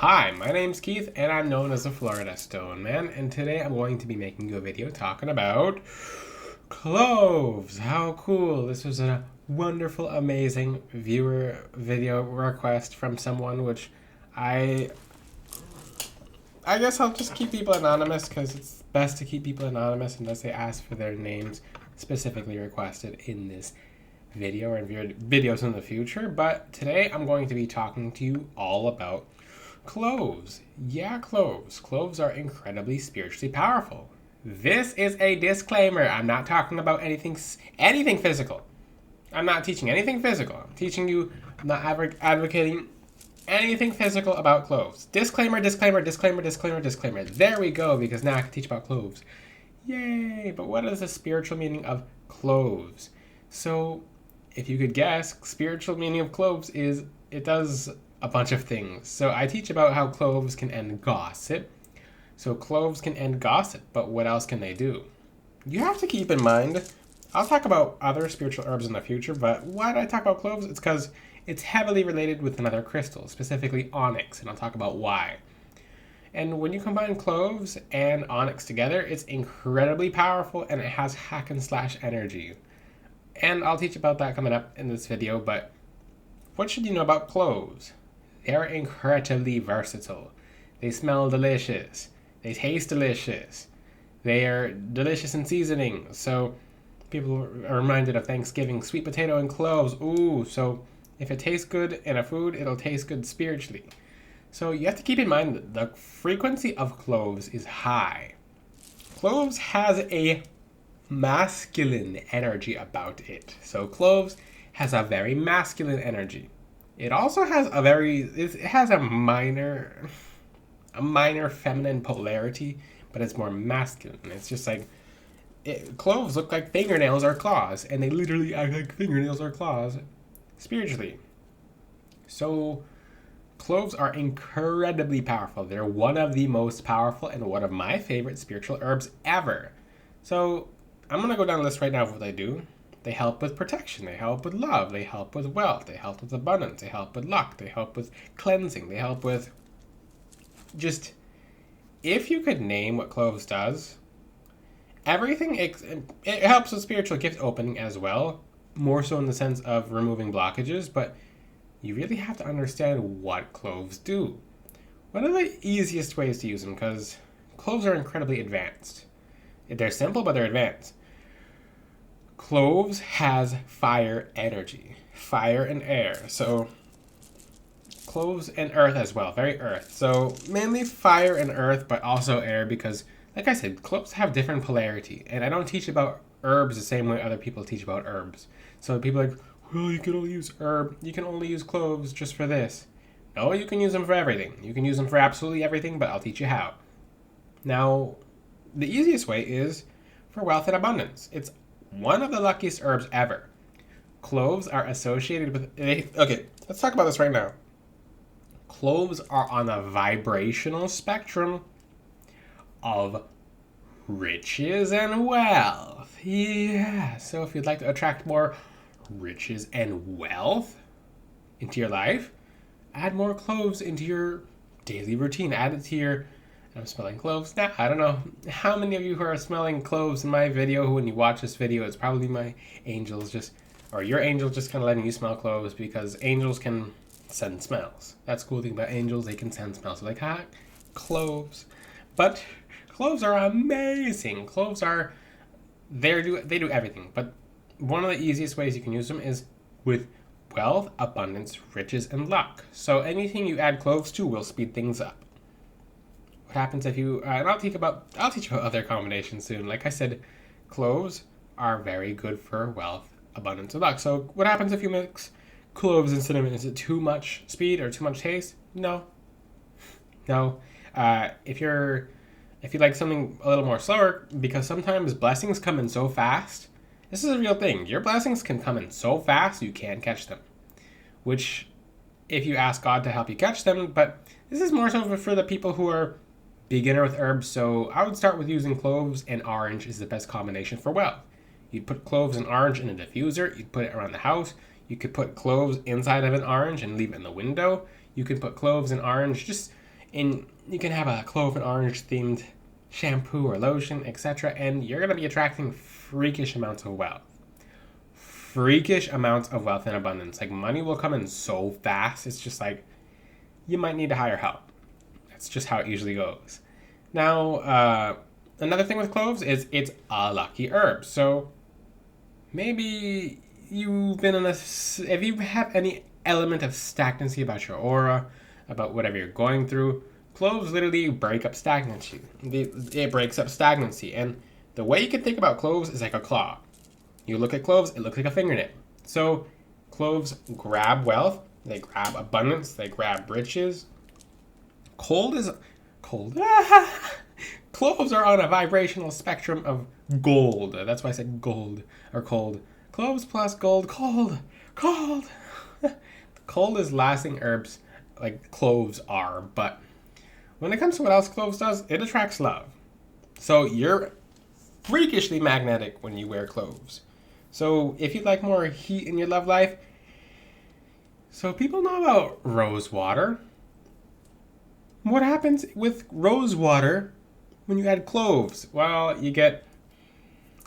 Hi, my name's Keith and I'm known as the Florida Stone Man, and today I'm going to be making you a video talking about cloves. How cool. This was a wonderful, amazing viewer video request from someone, which I guess I'll just keep people anonymous because it's best to keep people anonymous unless they ask for their names specifically requested in this video or in videos in the future. But today I'm going to be talking to you all about cloves. Yeah, cloves. Cloves are incredibly spiritually powerful. This is a disclaimer. I'm not talking about anything physical. I'm not teaching anything physical. I'm teaching you, I'm not advocating anything physical about cloves. Disclaimer, disclaimer, disclaimer, disclaimer, disclaimer. There we go, because now I can teach about cloves. Yay! But what is the spiritual meaning of cloves? So, if you could guess, spiritual meaning of cloves is it does a bunch of things. So I teach about how cloves can end gossip. So cloves can end gossip, but what else can they do? You have to keep in mind, I'll talk about other spiritual herbs in the future, but why did I talk about cloves? It's because it's heavily related with another crystal, specifically onyx, and I'll talk about why. And when you combine cloves and onyx together, it's incredibly powerful and it has hack and slash energy. And I'll teach about that coming up in this video, but what should you know about cloves? They're incredibly versatile. They smell delicious. They taste delicious. They are delicious in seasoning. So people are reminded of Thanksgiving, sweet potato and cloves. Ooh, so if it tastes good in a food, it'll taste good spiritually. So you have to keep in mind that the frequency of cloves is high. Cloves has a masculine energy about it. So cloves has a very masculine energy. It also has a minor feminine polarity, but it's more masculine. It's just like, cloves look like fingernails or claws, and they literally act like fingernails or claws spiritually. So cloves are incredibly powerful. They're one of the most powerful and one of my favorite spiritual herbs ever. So I'm going to go down the list right now of what they do. They help with protection, they help with love, they help with wealth, they help with abundance, they help with luck, they help with cleansing, they help with just, if you could name what cloves does, everything. It helps with spiritual gift opening as well, more so in the sense of removing blockages, but you really have to understand what cloves do. One of the easiest ways to use them, because cloves are incredibly advanced. They're simple, but they're advanced. Cloves has fire energy, fire and air. So cloves and earth as well, very earth. So mainly fire and earth, but also air because, like I said, cloves have different polarity. And I don't teach about herbs the same way other people teach about herbs. So people are like, well, you can only use you can only use cloves just for this. No, you can use them for everything. You can use them for absolutely everything, but I'll teach you how. Now, the easiest way is for wealth and abundance. It's one of the luckiest herbs ever. Cloves are associated with... Okay, let's talk about this right now. Cloves are on a vibrational spectrum of riches and wealth. Yeah, so if you'd like to attract more riches and wealth into your life, add more cloves into your daily routine. Add it to your... I'm smelling cloves. Now, I don't know how many of you who are smelling cloves in my video, who when you watch this video, it's probably my angels or your angel just kind of letting you smell cloves, because angels can send smells. That's the cool thing about angels, they can send smells. So like, cloves. But cloves are amazing. Cloves are, they do everything. But one of the easiest ways you can use them is with wealth, abundance, riches, and luck. So anything you add cloves to will speed things up. What happens if you, and I'll teach about other combinations soon. Like I said, cloves are very good for wealth, abundance, and luck. So what happens if you mix cloves and cinnamon? Is it too much speed or too much taste? No. If you like something a little more slower, because sometimes blessings come in so fast. This is a real thing. Your blessings can come in so fast you can't catch them. Which, if you ask God to help you catch them, but this is more so for the people who are beginner with herbs. So I would start with using cloves and orange is the best combination for wealth. You'd put cloves and orange in a diffuser. You'd put it around the house. You could put cloves inside of an orange and leave it in the window. You could put cloves and orange just And you can have a clove and orange themed shampoo or lotion, etc. And you're going to be attracting freakish amounts of wealth. Freakish amounts of wealth and abundance. Like, money will come in so fast. It's just like, you might need to hire help. That's just how it usually goes. Now, another thing with cloves is it's a lucky herb. So maybe you've been in if you have any element of stagnancy about your aura, about whatever you're going through, cloves literally break up stagnancy. It breaks up stagnancy. And the way you can think about cloves is like a claw. You look at cloves, it looks like a fingernail. So cloves grab wealth, they grab abundance, they grab riches. Cold. Cloves are on a vibrational spectrum of gold. That's why I said gold or cold. Cloves plus gold, cold. Cold is lasting herbs like cloves are, but when it comes to what else cloves does, it attracts love. So you're freakishly magnetic when you wear cloves. So if you'd like more heat in your love life, so people know about rose water. What happens with rose water when you add cloves? Well, you get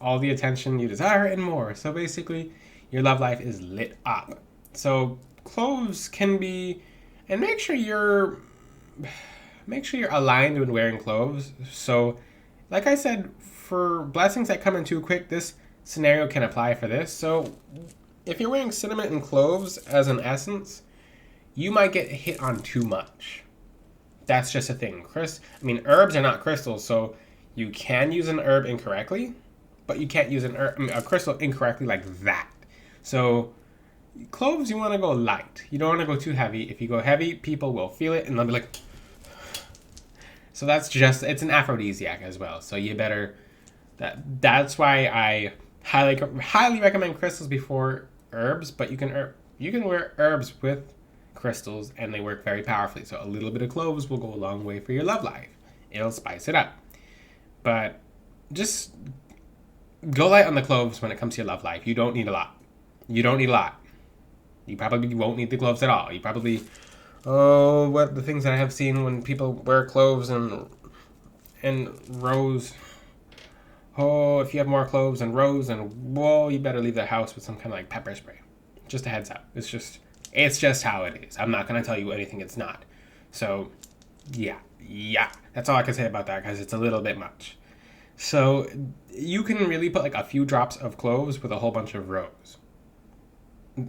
all the attention you desire and more. So basically, your love life is lit up. So cloves can be, and make sure you're aligned when wearing cloves. So, like I said, for blessings that come in too quick, this scenario can apply for this. So, if you're wearing cinnamon and cloves as an essence, you might get hit on too much. That's just a thing. Herbs are not crystals, so you can use an herb incorrectly, but you can't use a crystal incorrectly like that. So cloves, you want to go light. You don't want to go too heavy. If you go heavy, people will feel it and they'll be like. So it's an aphrodisiac as well. So you better. That's why I highly recommend crystals before herbs. But you can wear herbs with crystals and they work very powerfully. So a little bit of cloves will go a long way for your love life. It'll spice it up. But just go light on the cloves when it comes to your love life. You don't need a lot. You probably won't need the cloves at all. You probably, what the things that I have seen when people wear cloves and rose. Oh, if you have more cloves and rose and whoa, you better leave the house with some kind of like pepper spray. Just a heads up. It's just how it is. I'm not going to tell you anything it's not. So, yeah. That's all I can say about that because it's a little bit much. So, you can really put like a few drops of cloves with a whole bunch of rose.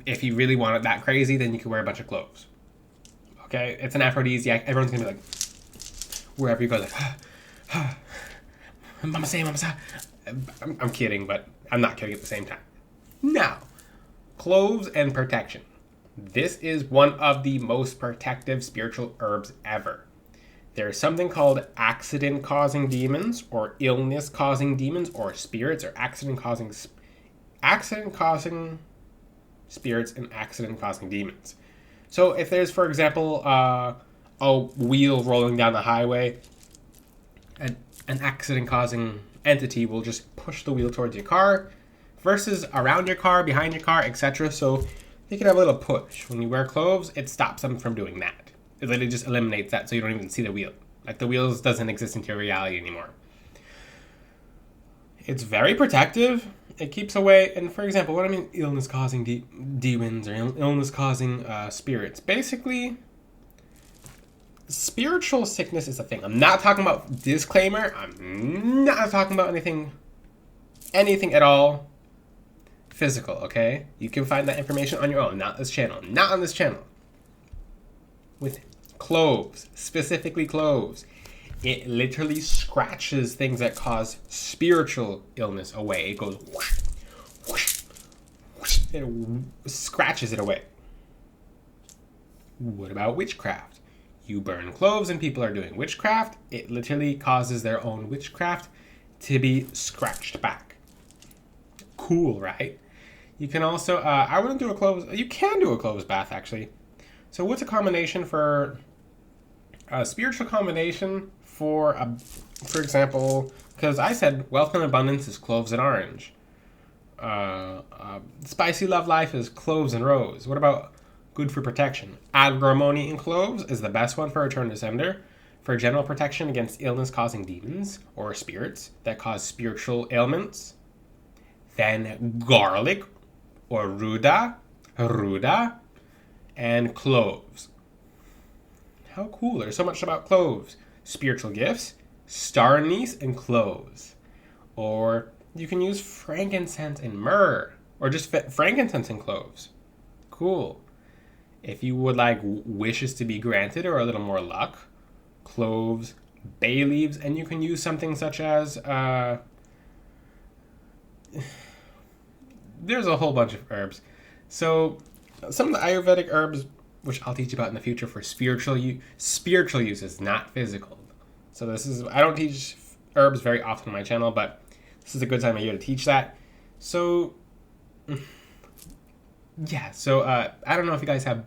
If you really want it that crazy, then you can wear a bunch of cloves. Okay? It's an aphrodisiac. Everyone's going to be like, wherever you go, like, Mama say. I'm kidding, but I'm not kidding at the same time. Now, cloves and protection. This is one of the most protective spiritual herbs ever. There's something called accident-causing demons, or illness-causing demons, or spirits, or accident-causing spirits and accident-causing demons. So if there's, for example, a wheel rolling down the highway, an accident-causing entity will just push the wheel towards your car, versus around your car, behind your car, etc. So you can have a little push. When you wear cloves, it stops them from doing that. It literally just eliminates that so you don't even see the wheel. Like the wheels doesn't exist into your reality anymore. It's very protective. It keeps away, and for example, what I mean illness-causing demons or illness-causing spirits. Basically, spiritual sickness is a thing. I'm not talking about, disclaimer, I'm not talking about anything at all physical, okay? You can find that information on your own, not on this channel. With cloves, specifically cloves, it literally scratches things that cause spiritual illness away. It goes whoosh, whoosh, whoosh, it scratches it away. What about witchcraft? You burn cloves and people are doing witchcraft. It literally causes their own witchcraft to be scratched back. Cool, right? You can also, I wouldn't do a cloves, you can do a cloves bath actually. So what's a combination for, a spiritual combination for example, because I said wealth and abundance is cloves and orange. Spicy love life is cloves and rose. What about good for protection? Agrimony and cloves is the best one for return to sender. for general protection against illness-causing demons or spirits that cause spiritual ailments. Then garlic, or ruda, and cloves. How cool. There's so much about cloves. Spiritual gifts, star anise, and cloves. Or you can use frankincense and myrrh, or just frankincense and cloves. Cool. If you would like wishes to be granted or a little more luck, cloves, bay leaves, and you can use something such as there's a whole bunch of herbs. So some of the Ayurvedic herbs, which I'll teach you about in the future for spiritual uses, not physical. So I don't teach herbs very often on my channel, but this is a good time of year to teach that. So yeah, I don't know if you guys have.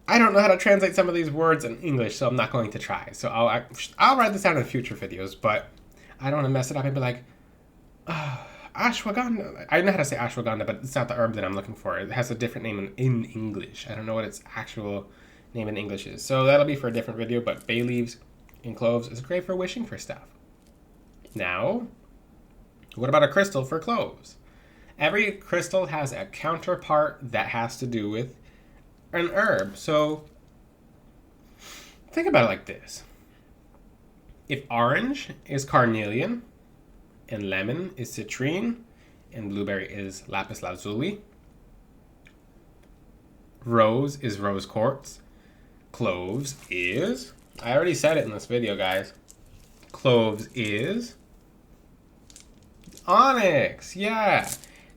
I don't know how to translate some of these words in English, so I'm not going to try. So I'll write this down in future videos, but I don't want to mess it up and be like, ashwagandha. I know how to say ashwagandha, but it's not the herb that I'm looking for. It has a different name in English. I don't know what its actual name in English is. So that'll be for a different video, but bay leaves and cloves is great for wishing for stuff. Now, what about a crystal for cloves? Every crystal has a counterpart that has to do with an herb. So think about it like this. If orange is carnelian, and lemon is citrine, and blueberry is lapis lazuli, rose is rose quartz, cloves is, I already said it in this video, guys, cloves is onyx. Yeah,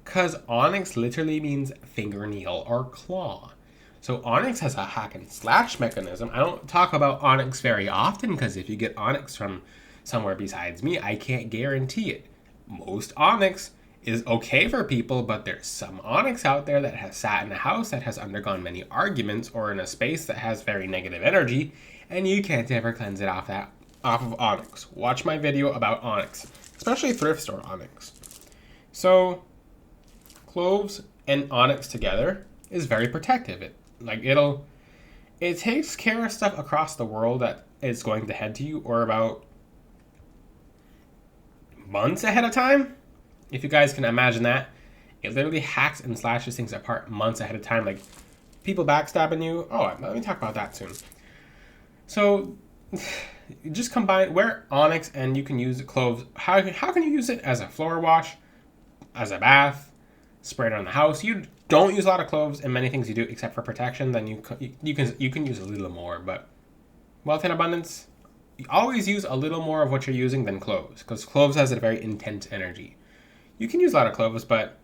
because onyx literally means fingernail or claw. So onyx has a hack and slash mechanism. I don't talk about onyx very often because if you get onyx from somewhere besides me, I can't guarantee it. Most onyx is okay for people, but there's some onyx out there that has sat in a house that has undergone many arguments or in a space that has very negative energy, and you can't ever cleanse it off of onyx. Watch my video about onyx, especially thrift store onyx. So cloves and onyx together is very protective. It takes care of stuff across the world that is going to head to you, or about months ahead of time. If you guys can imagine that, it literally hacks and slashes things apart months ahead of time, like people backstabbing you. Oh, let me talk about that soon. So just wear onyx and you can use cloves. How can you use it as a floor wash, as a bath, spray it on the house? You don't use a lot of cloves in many things you do except for protection. Then you can use a little more, but wealth and abundance, you always use a little more of what you're using than cloves, because cloves has a very intense energy. You can use a lot of cloves, but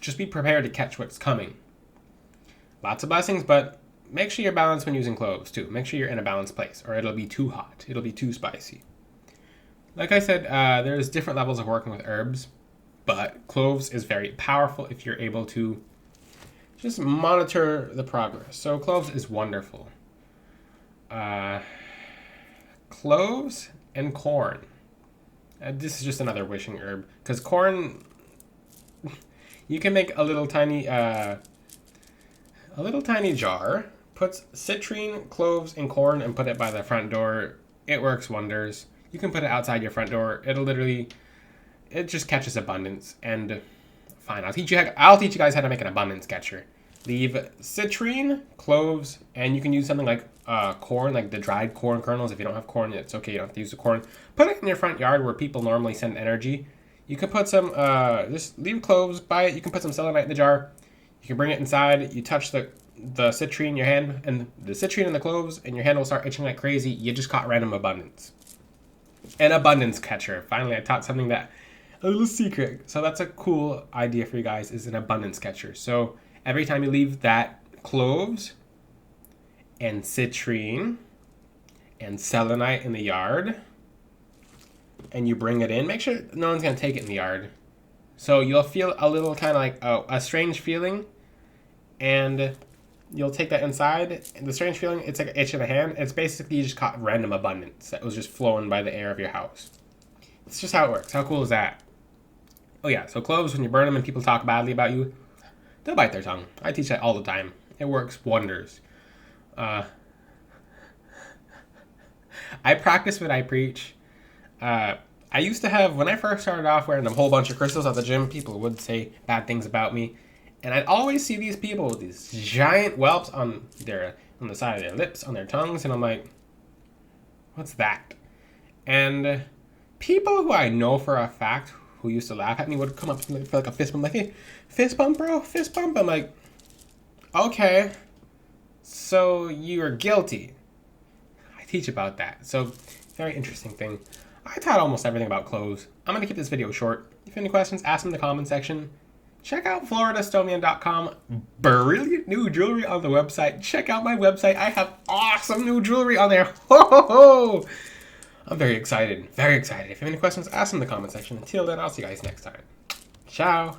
just be prepared to catch what's coming. Lots of blessings, but make sure you're balanced when using cloves too. Make sure you're in a balanced place, or it'll be too hot. It'll be too spicy. Like I said, there's different levels of working with herbs, but cloves is very powerful if you're able to just monitor the progress. So cloves is wonderful. Cloves and corn. This is just another wishing herb, because corn, you can make a little tiny jar, put citrine, cloves, and corn, and put it by the front door. It works wonders. You can put it outside your front door. It just catches abundance. And fine, I'll teach you guys how to make an abundance catcher. Leave citrine, cloves, and you can use something like corn, like the dried corn kernels. If you don't have corn, it's okay. You don't have to use the corn. Put it in your front yard where people normally send energy. You can put some, just leave cloves by it. You can put some selenite in the jar. You can bring it inside. You touch the citrine in your hand, and the citrine and the cloves, and your hand will start itching like crazy. You just caught random abundance. An abundance catcher. Finally, I taught something a little secret. So that's a cool idea for you guys, is an abundance catcher. So every time you leave that cloves and citrine and selenite in the yard, and you bring it in, make sure no one's going to take it in the yard. So you'll feel a little kind of like a strange feeling, and you'll take that inside. And the strange feeling, it's like an itch in the hand. It's basically you just caught random abundance that was just flowing by the air of your house. It's just how it works. How cool is that? Oh yeah, so cloves, when you burn them and people talk badly about you, they'll bite their tongue. I teach that all the time. It works wonders. I practice what I preach. I used to have, when I first started off wearing a whole bunch of crystals at the gym, people would say bad things about me. And I'd always see these people with these giant whelps on the side of their lips, on their tongues, and I'm like, what's that? And people who I know for a fact who used to laugh at me would come up to me for like a fist bump, like, hey, fist bump, bro, fist bump. I'm like, okay, so you're guilty. I teach about that. So, very interesting thing. I taught almost everything about cloves. I'm going to keep this video short. If you have any questions, ask them in the comment section. Check out floridastonian.com. Brilliant new jewelry on the website. Check out my website. I have awesome new jewelry on there. Ho, ho, ho. I'm very excited. Very excited. If you have any questions, ask them in the comment section. Until then, I'll see you guys next time. Ciao.